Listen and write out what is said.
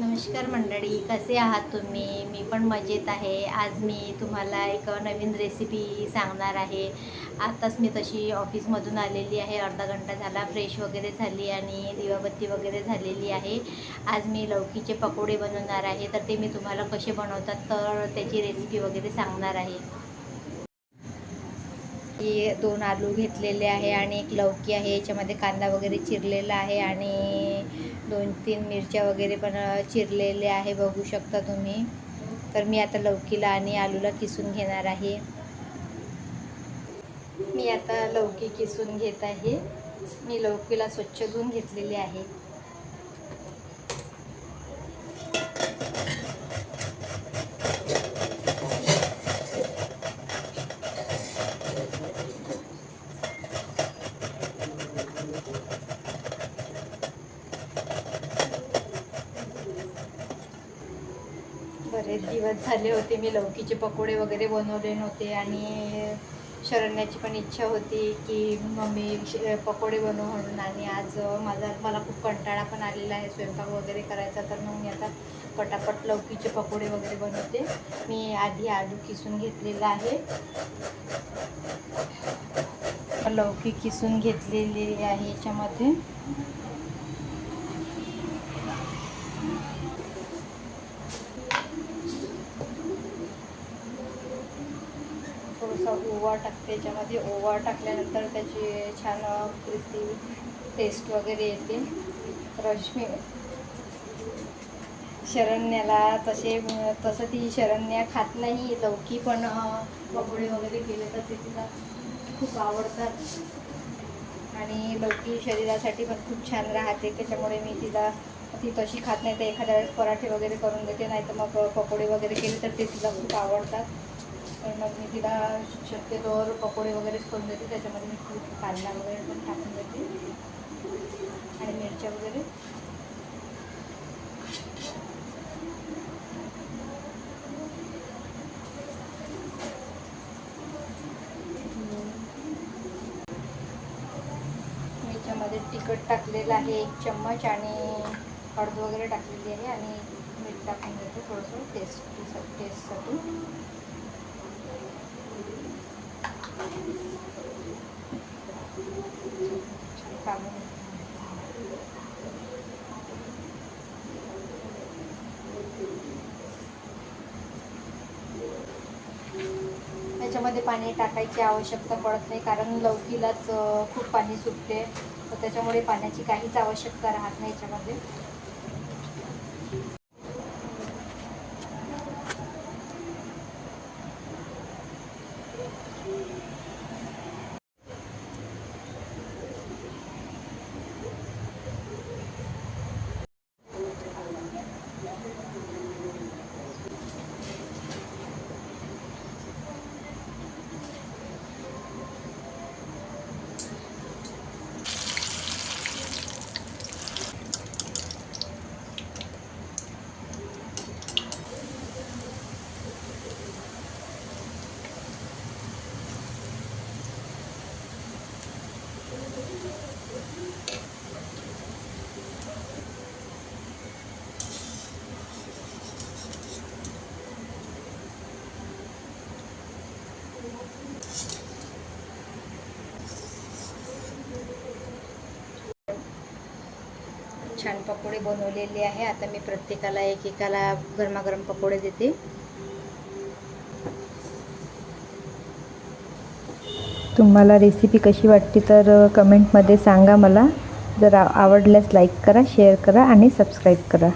नमस्कार मंडळी, कसे आहात तुम्ही? मी पण मजेत आहे. आज मी तुम्हाला एक नवीन रेसिपी सांगणार आहे. आताच मी तशी ऑफिसमधून आलेली आहे. अर्धा घंटा झाला, फ्रेश वगैरे झाली आणि दिवाबत्ती वगैरे झालेली आहे. आज मी लौकीचे पकोडे बनवणार आहे. तर ते मी तुम्हाला कसे बनवतात तर त्याची रेसिपी वगैरे सांगणार आहे. की 2 आलू घेतलेले आहे आणि एक लौकी आहे. याच्यामध्ये कांदा वगैरे चिरलेला आहे आणि 2-3 मिरच्या वगैरे पण चिरलेल्या आहे, बघू शकता तुम्ही. तर मी आता लौकीला आणि आलूला किसून घेणार आहे. मी आता लौकी किसून घेत आहे. मी लौकीला स्वच्छ धुवून घेतलेली आहे. बरेच दिवस झाले होते मी लौकीचे पकोडे वगैरे बनवले नव्हते आणि शरण्याची पण इच्छा होती की मम्मी पकोडे बनव म्हणून. आणि आज मला खूप कंटाळा पण आलेला आहे स्वयंपाक वगैरे करायचा. तर मग मी आता पटापट लौकीचे पकोडे वगैरे बनवते. मी आधी आलू किसून घेतलेला आहे. लौकी किसून घेतलेली आहे. याच्यामध्ये थोडासा ओवा टाकते. याच्यामध्ये ओवा टाकल्यानंतर त्याची छान क्रिस्पी टेस्ट वगैरे येते. रश्मी शरण्याला तसं ती शरण्या खात नाही लौकी, पण पकोडे वगैरे केले तर ते तिला खूप आवडतात. आणि लौकी शरीरासाठी पण खूप छान राहते. त्याच्यामुळे मी ती तशी खात नाही तर एखाद्या वेळेस पराठे वगैरे करून देते, नाही तर मग पकोडे वगैरे केले तर ते तिला खूप आवडतात. तर मग मी तिला शक्यतोवर पकोडे वगैरेच करून देते. त्याच्यामध्ये मी खूप कांदा वगैरे पण टाकून देते आणि मिरच्या वगैरे. याच्यामध्ये तिखट टाकलेलं आहे 1 चम्मच आणि हळद वगैरे टाकलेली आहे आणि मीठ टाकून देते थोडंसं टेस्टसाठी. याच्यामध्ये पाणी टाकायची आवश्यकता पडत नाही, कारण लौकीलाच खूप पाणी सुटते. तर त्याच्यामुळे पाण्याची काहीच आवश्यकता राहत नाही याच्यामध्ये. छान पकोडे बनवलेले आहे. आता मी प्रत्येकाला एकेकाला गरमागरम पकोडे देते. तुम्हाला रेसिपी कशी वाटते तर कमेंटमध्ये सांगा मला. जर आवडल्यास लाईक करा, शेअर करा आणि सबस्क्राईब करा.